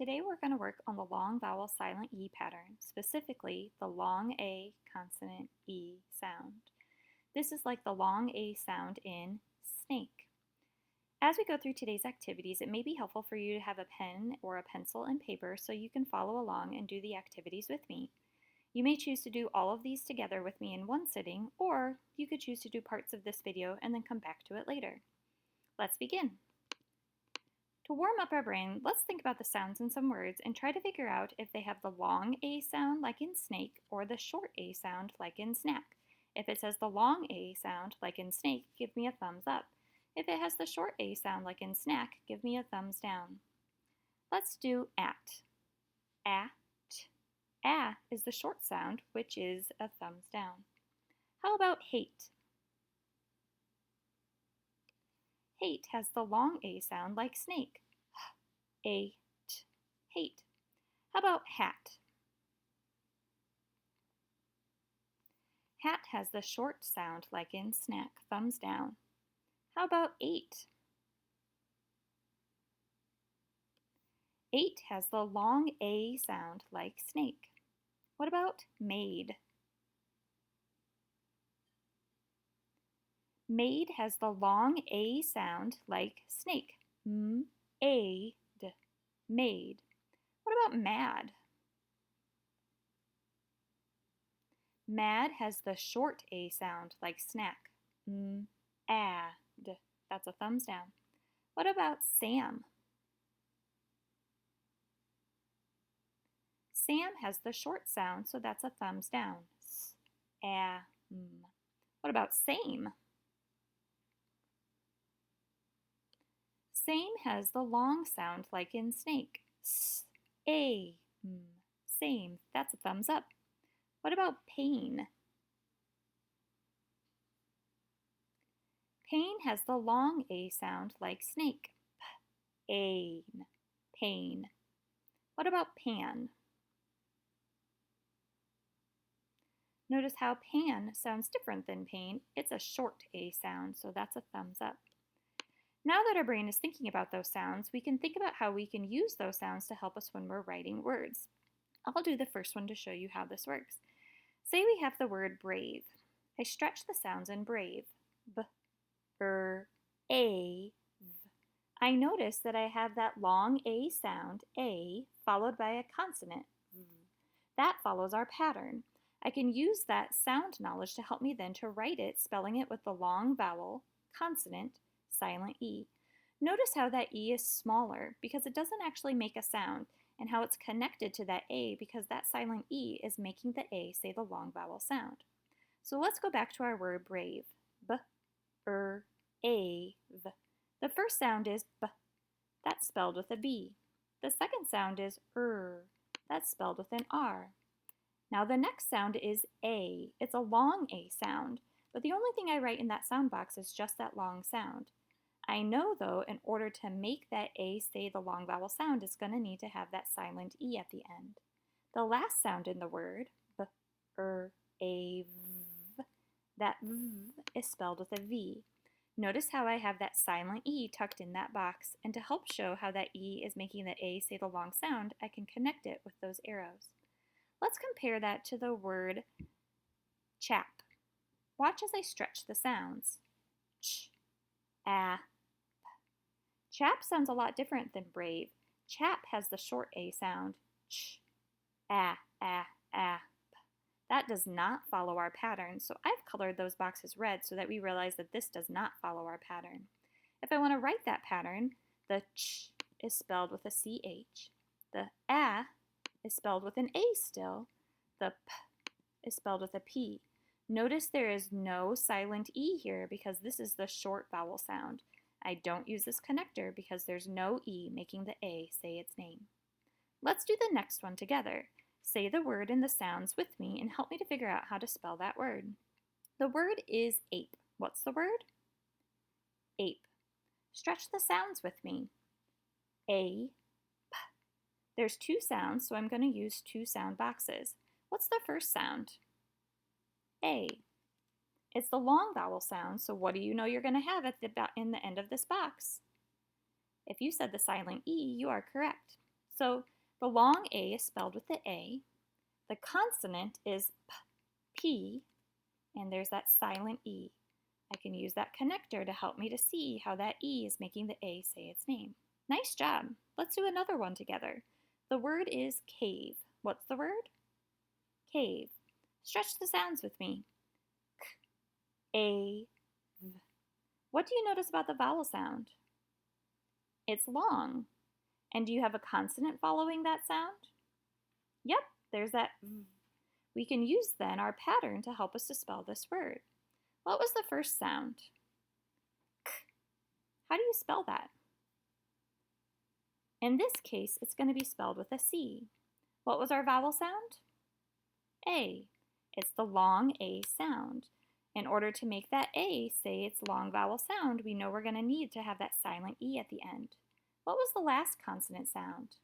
Today we're going to work on the long vowel silent E pattern, specifically the long A consonant E sound. This is like the long A sound in snake. As we go through today's activities, it may be helpful for you to have a pen or a pencil and paper so you can follow along and do the activities with me. You may choose to do all of these together with me in one sitting, or you could choose to do parts of this video and then come back to it later. Let's begin. To warm up our brain, let's think about the sounds in some words and try to figure out if they have the long A sound like in snake or the short A sound like in snack. If it says the long A sound like in snake, give me a thumbs up. If it has the short A sound like in snack, give me a thumbs down. Let's do at. At. A is the short sound, which is a thumbs down. How about hate? Hate has the long A sound like snake. Hate. How about hat? Hat has the short sound like in snack, thumbs down. How about eight? Eight has the long A sound like snake. What about made? Made has the long A sound like snake. M-A-D, made. What about mad? Mad has the short A sound like snack. M-A-D, that's a thumbs down. What about Sam? Sam has the short sound, so that's a thumbs down. S-A-M. What about same? Same has the long sound like in snake. S-A-M. Same. That's a thumbs up. What about pain? Pain has the long A sound like snake. P-A-N. Pain. What about pan? Notice how pan sounds different than pain. It's a short A sound, so that's a thumbs up. Now that our brain is thinking about those sounds, we can think about how we can use those sounds to help us when we're writing words. I'll do the first one to show you how this works. Say we have the word brave. I stretch the sounds in brave. B-R-A-V. I notice that I have that long A sound, A, followed by a consonant, V. That follows our pattern. I can use that sound knowledge to help me then to write it, spelling it with the long vowel, consonant, silent E. Notice how that E is smaller because it doesn't actually make a sound, and how it's connected to that A because that silent E is making the A say the long vowel sound. So let's go back to our word brave. B-R-A-V. The first sound is B. That's spelled with a B. The second sound is R. That's spelled with an R. Now the next sound is A. It's a long A sound, but the only thing I write in that sound box is just that long sound. I know, though, in order to make that A say the long vowel sound, it's going to need to have that silent E at the end. The last sound in the word, B-R-A-V, that V is spelled with a V. Notice how I have that silent E tucked in that box, and to help show how that E is making the A say the long sound, I can connect it with those arrows. Let's compare that to the word chap. Watch as I stretch the sounds. Ch, a, p. Chap sounds a lot different than brave. Chap has the short A sound. Ch, a, p. That does not follow our pattern, so I've colored those boxes red so that we realize that this does not follow our pattern. If I want to write that pattern, the ch is spelled with a CH. The a is spelled with an A still. The p is spelled with a P. Notice there is no silent E here because this is the short vowel sound. I don't use this connector because there's no E making the A say its name. Let's do the next one together. Say the word and the sounds with me and help me to figure out how to spell that word. The word is ape. What's the word? Ape. Stretch the sounds with me. A, p. There's two sounds, so I'm going to use two sound boxes. What's the first sound? A. It's the long vowel sound, so what do you know you're going to have in the end of this box? If you said the silent E, you are correct. So the long A is spelled with the A. The consonant is P, and there's that silent E. I can use that connector to help me to see how that E is making the A say its name. Nice job. Let's do another one together. The word is cave. What's the word? Cave. Stretch the sounds with me. K, A, V. What do you notice about the vowel sound? It's long. And do you have a consonant following that sound? Yep, there's that V. We can use then our pattern to help us to spell this word. What was the first sound? K. How do you spell that? In this case, it's going to be spelled with a C. What was our vowel sound? A. It's the long A sound. In order to make that A say its long vowel sound, we know we're going to need to have that silent E at the end. What was the last consonant sound?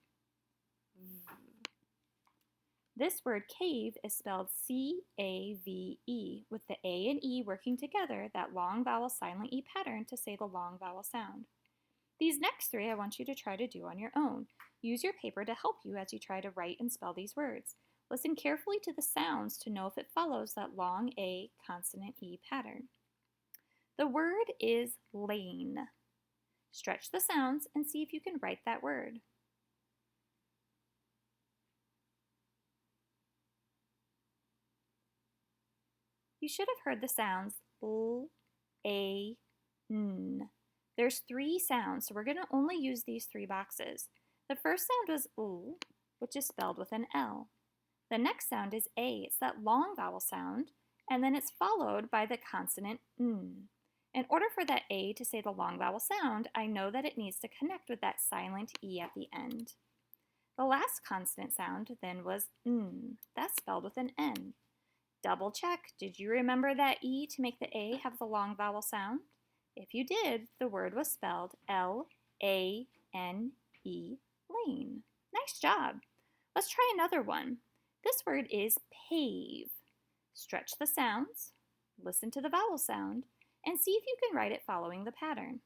This word cave is spelled C-A-V-E, with the A and E working together, that long vowel silent E pattern to say the long vowel sound. These next three I want you to try to do on your own. Use your paper to help you as you try to write and spell these words. Listen carefully to the sounds to know if it follows that long A consonant E pattern. The word is lane. Stretch the sounds and see if you can write that word. You should have heard the sounds L, A, N. There's three sounds, so we're going to only use these three boxes. The first sound was L, which is spelled with an L. The next sound is A, it's that long vowel sound, and then it's followed by the consonant N. In order for that A to say the long vowel sound, I know that it needs to connect with that silent E at the end. The last consonant sound then was N. That's spelled with an N. Double check, did you remember that E to make the A have the long vowel sound? If you did, the word was spelled L-A-N-E, lane. Nice job. Let's try another one. This word is pave. Stretch the sounds, listen to the vowel sound, and see if you can write it following the pattern.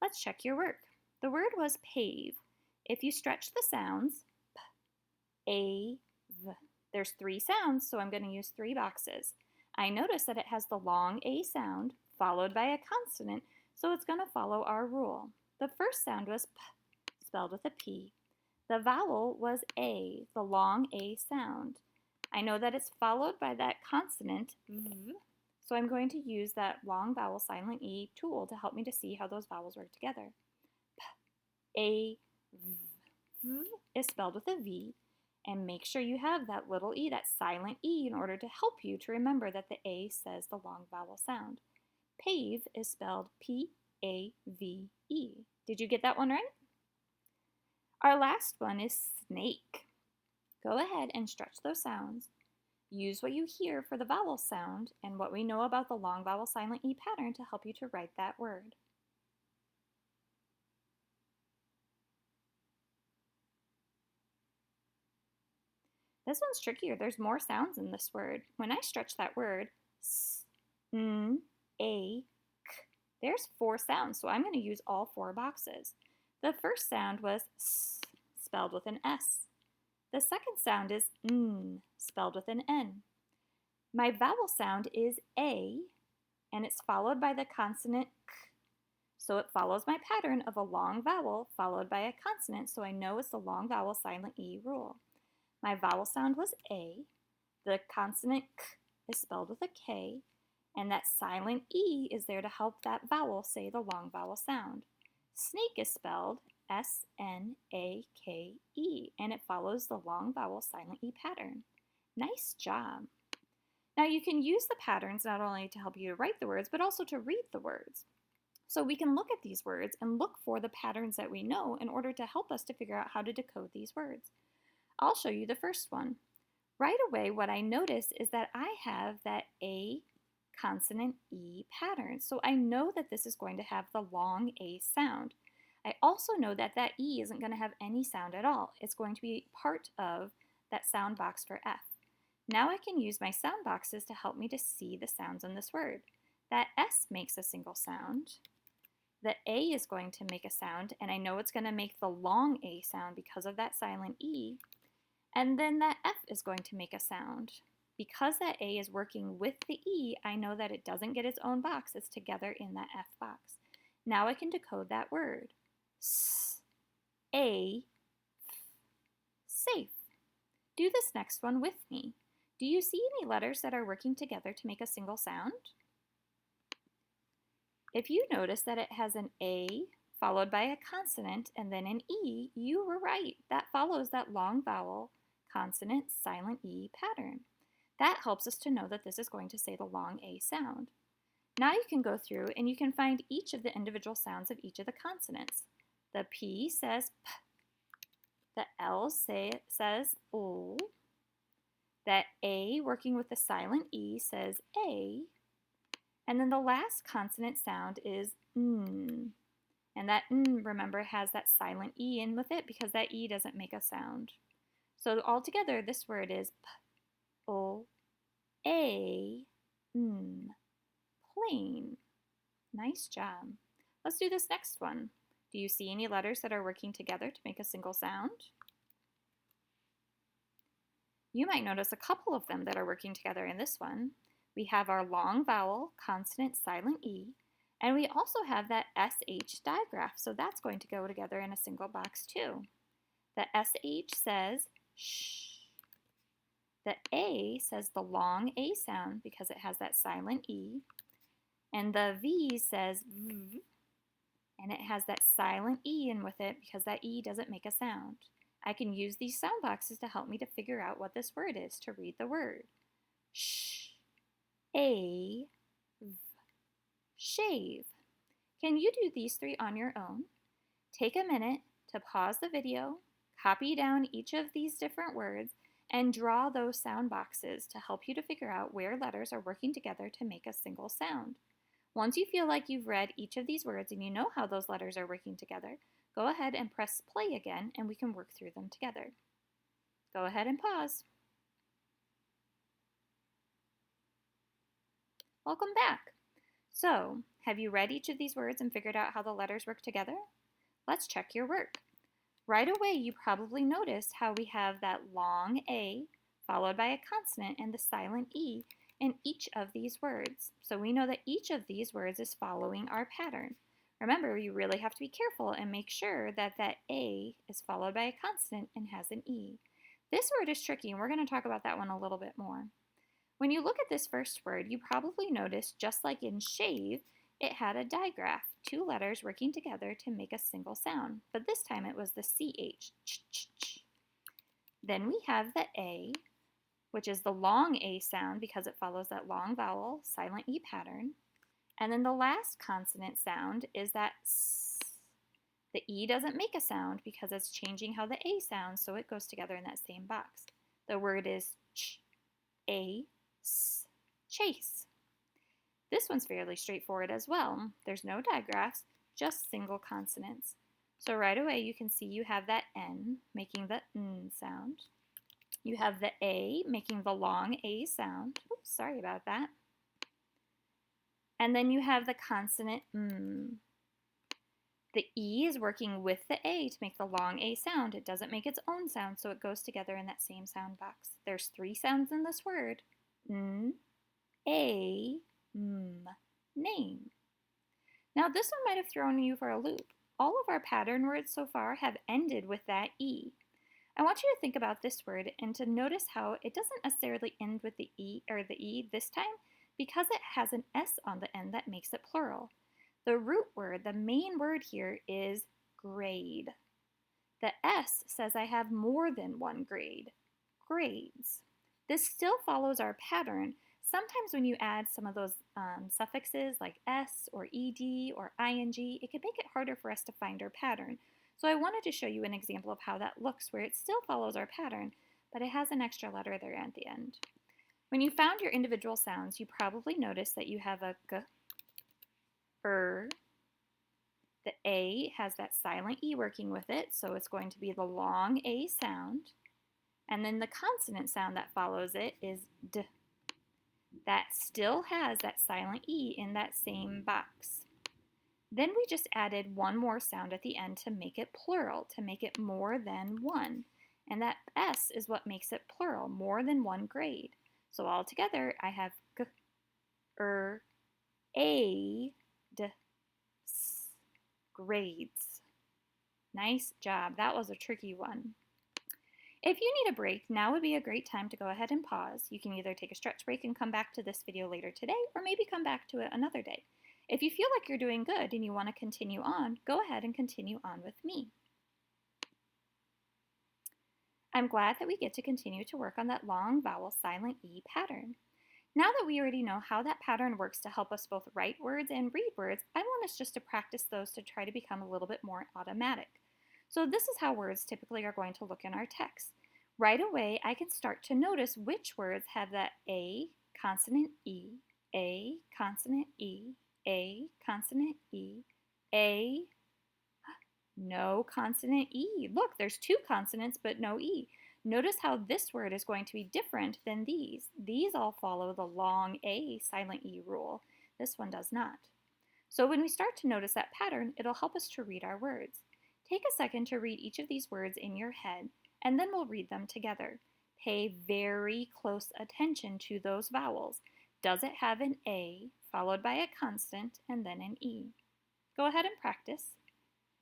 Let's check your work. The word was pave. If you stretch the sounds, P, A, V. There's three sounds, so I'm going to use three boxes. I notice that it has the long A sound followed by a consonant, so it's going to follow our rule. The first sound was P, spelled with a P. The vowel was A, the long A sound. I know that it's followed by that consonant V, so I'm going to use that long vowel silent E tool to help me to see how those vowels work together. P, A, V. V is spelled with a V, and make sure you have that little E, that silent E, in order to help you to remember that the A says the long vowel sound. Pave is spelled P-A-V-E. Did you get that one right? Our last one is snake. Go ahead and stretch those sounds. Use what you hear for the vowel sound and what we know about the long vowel silent E pattern to help you to write that word. This one's trickier. There's more sounds in this word. When I stretch that word, S, N, A, K, there's four sounds, so I'm going to use all four boxes. The first sound was S, spelled with an S. The second sound is N, spelled with an N. My vowel sound is A, and it's followed by the consonant K. So it follows my pattern of a long vowel followed by a consonant, so I know it's the long vowel silent E rule. My vowel sound was A, the consonant K is spelled with a K, and that silent E is there to help that vowel say the long vowel sound. Snake is spelled S-N-A-K-E, and it follows the long vowel silent E pattern. Nice job. Now you can use the patterns not only to help you to write the words, but also to read the words. So we can look at these words and look for the patterns that we know in order to help us to figure out how to decode these words. I'll show you the first one. Right away, what I notice is that I have that A consonant E pattern. So I know that this is going to have the long A sound. I also know that that E isn't going to have any sound at all. It's going to be part of that sound box for F. Now I can use my sound boxes to help me to see the sounds in this word. That S makes a single sound. The A is going to make a sound, and I know it's going to make the long A sound because of that silent E. And then that F is going to make a sound. Because that A is working with the E, I know that it doesn't get its own box. It's together in that F box. Now I can decode that word. S, A, F, safe. Do this next one with me. Do you see any letters that are working together to make a single sound? If you notice that it has an A followed by a consonant and then an E, you were right. That follows that long vowel, consonant, silent E pattern. That helps us to know that this is going to say the long A sound. Now you can go through and you can find each of the individual sounds of each of the consonants. The P says P. The L says O. That A working with the silent E says A. And then the last consonant sound is N. And that N, remember, has that silent E in with it because that E doesn't make a sound. So altogether, this word is P-O-A-N. Plain. Nice job. Let's do this next one. Do you see any letters that are working together to make a single sound? You might notice a couple of them that are working together in this one. We have our long vowel, consonant, silent E, and we also have that SH digraph, so that's going to go together in a single box too. The SH says sh. The A says the long A sound because it has that silent E, and the V says V, and it has that silent E in with it because that E doesn't make a sound. I can use these sound boxes to help me to figure out what this word is to read the word. Sh, A, V, shave. Can you do these three on your own? Take a minute to pause the video, copy down each of these different words, and draw those sound boxes to help you to figure out where letters are working together to make a single sound. Once you feel like you've read each of these words and you know how those letters are working together, go ahead and press play again and we can work through them together. Go ahead and pause. Welcome back. So, have you read each of these words and figured out how the letters work together? Let's check your work. Right away, you probably noticed how we have that long A followed by a consonant and the silent E in each of these words. So we know that each of these words is following our pattern. Remember, you really have to be careful and make sure that that A is followed by a consonant and has an E. This word is tricky, and we're going to talk about that one a little bit more. When you look at this first word, you probably noticed, just like in shave, it had a digraph, two letters working together to make a single sound, but this time it was the CH. Then we have the A, which is the long A sound because it follows that long vowel, silent E pattern. And then the last consonant sound is that S. The E doesn't make a sound because it's changing how the A sounds, so it goes together in that same box. The word is ch, A, S, chase. This one's fairly straightforward as well. There's no digraphs, just single consonants. So right away you can see you have that N making the N sound. You have the A making the long A sound. Oops, sorry about that. And then you have the consonant M. The E is working with the A to make the long A sound. It doesn't make its own sound, so it goes together in that same sound box. There's three sounds in this word. N, A, M, name. Now this one might have thrown you for a loop. All of our pattern words so far have ended with that E. I want you to think about this word and to notice how it doesn't necessarily end with the E this time because it has an S on the end that makes it plural. The root word, the main word here, is grade. The S says I have more than one grade, grades. This still follows our pattern. Sometimes when you add some of those suffixes like S or ED or ING, it can make it harder for us to find our pattern. So I wanted to show you an example of how that looks where it still follows our pattern, but it has an extra letter there at the end. When you found your individual sounds, you probably noticed that you have a G, The A has that silent E working with it, so it's going to be the long A sound. And then the consonant sound that follows it is D. That still has that silent E in that same box. Then we just added one more sound at the end to make it plural, to make it more than one. And that S is what makes it plural, more than one grade. So all together, I have G, A, D, S, grades. Nice job. That was a tricky one. If you need a break, now would be a great time to go ahead and pause. You can either take a stretch break and come back to this video later today, or maybe come back to it another day. If you feel like you're doing good and you want to continue on, go ahead and continue on with me. I'm glad that we get to continue to work on that long vowel silent E pattern. Now that we already know how that pattern works to help us both write words and read words, I want us just to practice those to try to become a little bit more automatic. So this is how words typically are going to look in our text. Right away, I can start to notice which words have that A, consonant E, A, consonant E, A, consonant E, A, no consonant E. Look, there's two consonants but no E. Notice how this word is going to be different than these. These all follow the long A silent E rule. This one does not. So when we start to notice that pattern, it'll help us to read our words. Take a second to read each of these words in your head, and then we'll read them together. Pay very close attention to those vowels. Does it have an A followed by a consonant and then an E? Go ahead and practice.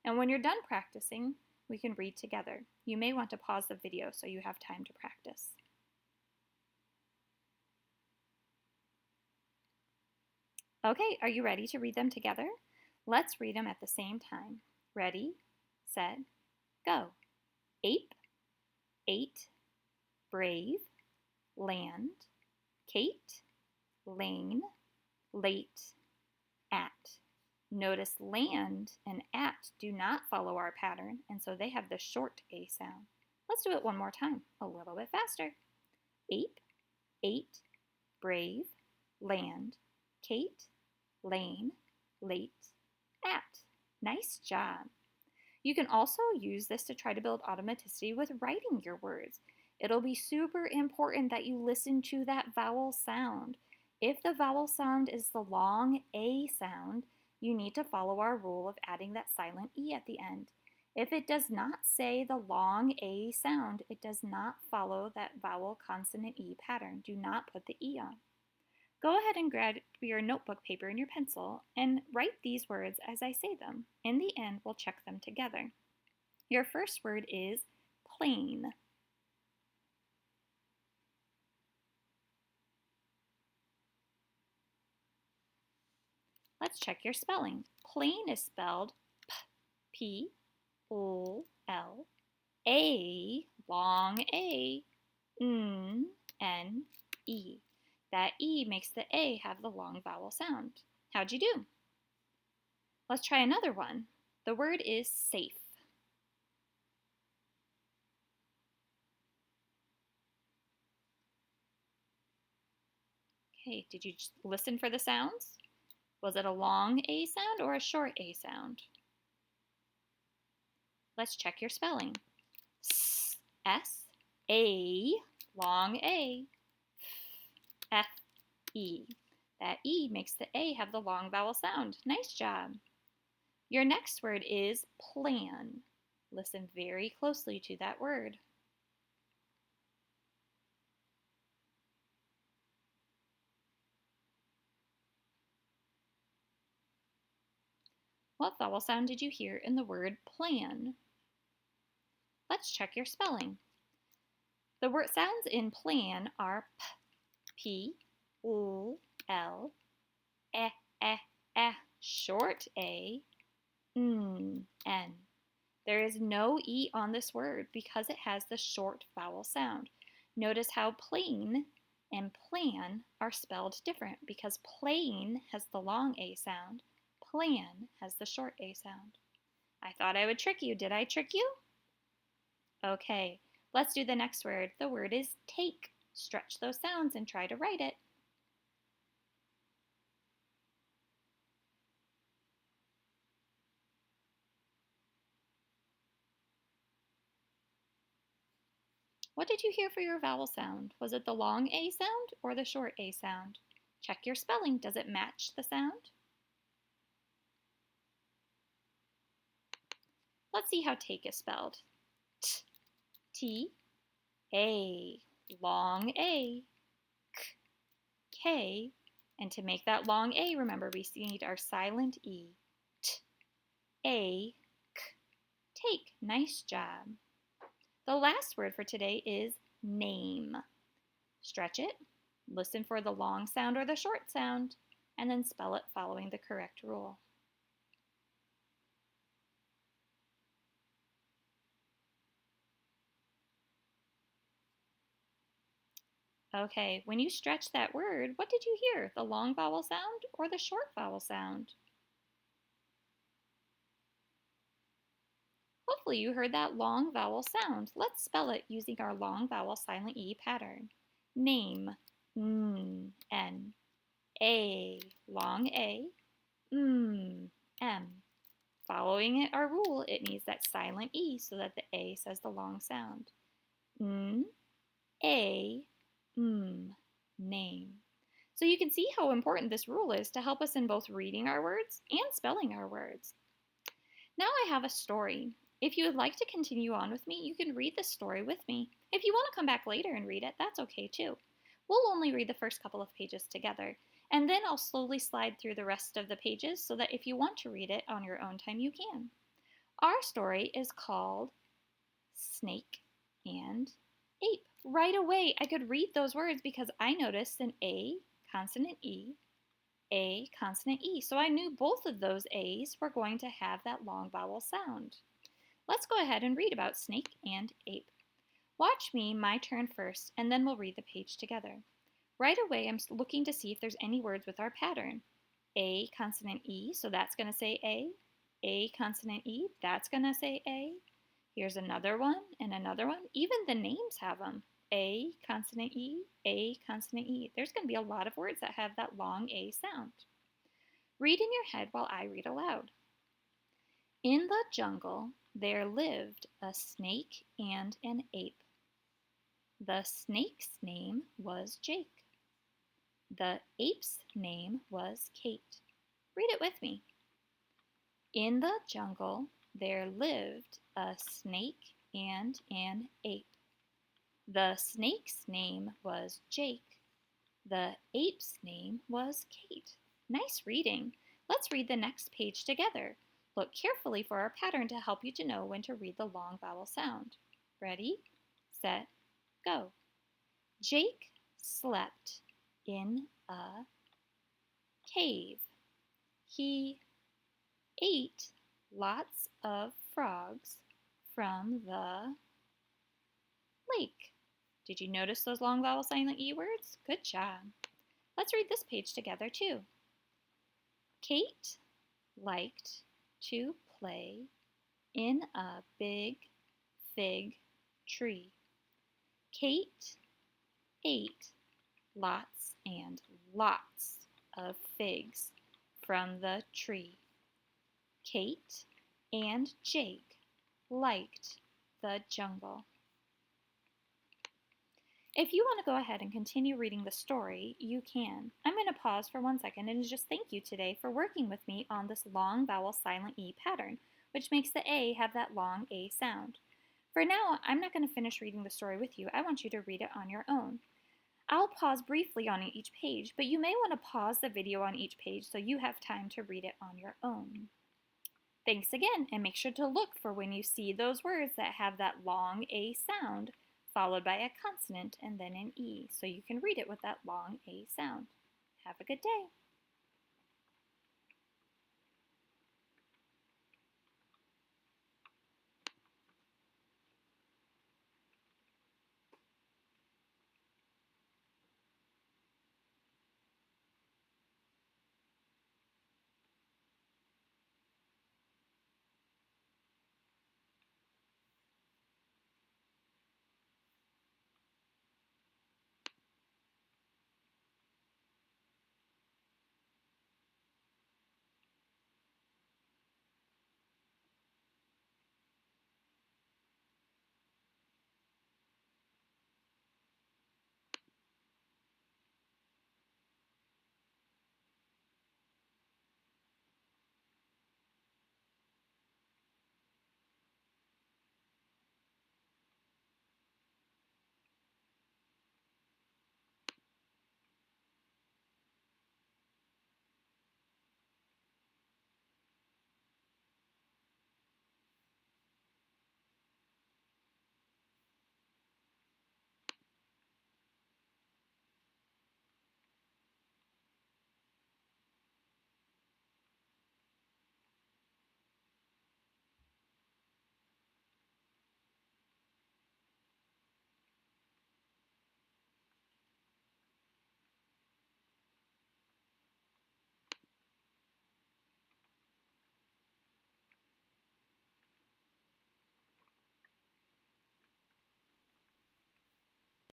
And when you're done practicing, we can read together. You may want to pause the video so you have time to practice. Okay, are you ready to read them together? Let's read them at the same time. Ready, set, go. Ape, ate, brave, land, Kate, lane, late, at. Notice land and at do not follow our pattern, and so they have the short A sound. Let's do it one more time, a little bit faster. Ape, ate, brave, land, Kate, lane, late, at. Nice job. You can also use this to try to build automaticity with writing your words. It'll be super important that you listen to that vowel sound. If the vowel sound is the long A sound, you need to follow our rule of adding that silent E at the end. If it does not say the long A sound, it does not follow that vowel consonant E pattern. Do not put the E on. Go ahead and grab your notebook paper and your pencil and write these words as I say them. In the end, we'll check them together. Your first word is plain. Let's check your spelling. Plain is spelled P, O, L, A, long A, N, E. That E makes the A have the long vowel sound. How'd you do? Let's try another one. The word is safe. Okay, did you just listen for the sounds? Was it a long A sound or a short A sound? Let's check your spelling. S, A, long A, F, E. That E makes the A have the long vowel sound. Nice job. Your next word is plan. Listen very closely to that word. What vowel sound did you hear in the word plan? Let's check your spelling. The word sounds in plan are P, O, L, short A, N. There is no E on this word because it has the short vowel sound. Notice how plain and plan are spelled different because plain has the long A sound, plan has the short A sound. I thought I would trick you. Did I trick you? Okay, let's do the next word. The word is take. Stretch those sounds and try to write it. What did you hear for your vowel sound? Was it the long A sound or the short A sound? Check your spelling. Does it match the sound? Let's see how take is spelled. T, T, A, long A, K, K, and to make that long A, remember we need our silent E. T, A, K, take. Nice job. The last word for today is name. Stretch it, listen for the long sound or the short sound, and then spell it following the correct rule. Okay, when you stretch that word, what did you hear? The long vowel sound or the short vowel sound? Hopefully you heard that long vowel sound. Let's spell it using our long vowel silent E pattern. Name, N. A, long A, M. Following our rule, it needs that silent E so that the A says the long sound. N, A, M, name. So you can see how important this rule is to help us in both reading our words and spelling our words. Now I have a story. If you would like to continue on with me, you can read the story with me. If you want to come back later and read it, that's okay too. We'll only read the first couple of pages together, and then I'll slowly slide through the rest of the pages so that if you want to read it on your own time, you can. Our story is called Snake and Ape. Right away, I could read those words because I noticed an A, consonant E, A, consonant E. So I knew both of those A's were going to have that long vowel sound. Let's go ahead and read about Snake and Ape. Watch me, my turn first, and then we'll read the page together. Right away, I'm looking to see if there's any words with our pattern. A, consonant E, so that's going to say A. A, consonant E, that's going to say A. Here's another one and another one. Even the names have them. A, consonant E, A, consonant E. There's going to be a lot of words that have that long A sound. Read in your head while I read aloud. In the jungle, there lived a snake and an ape. The snake's name was Jake. The ape's name was Kate. Read it with me. In the jungle, there lived a snake and an ape. The snake's name was Jake. The ape's name was Kate. Nice reading. Let's read the next page together. Look carefully for our pattern to help you to know when to read the long vowel sound. Ready, set, go. Jake slept in a cave. He ate lots of frogs from the lake. Did you notice those long vowel silent E words? Good job. Let's read this page together too. Kate liked to play in a big fig tree. Kate ate lots and lots of figs from the tree. Kate and Jake liked the jungle. If you want to go ahead and continue reading the story, you can. I'm going to pause for 1 second and just thank you today for working with me on this long vowel silent E pattern, which makes the A have that long A sound. For now, I'm not going to finish reading the story with you. I want you to read it on your own. I'll pause briefly on each page, but you may want to pause the video on each page so you have time to read it on your own. Thanks again, and make sure to look for when you see those words that have that long A sound, followed by a consonant and then an E, so you can read it with that long A sound. Have a good day.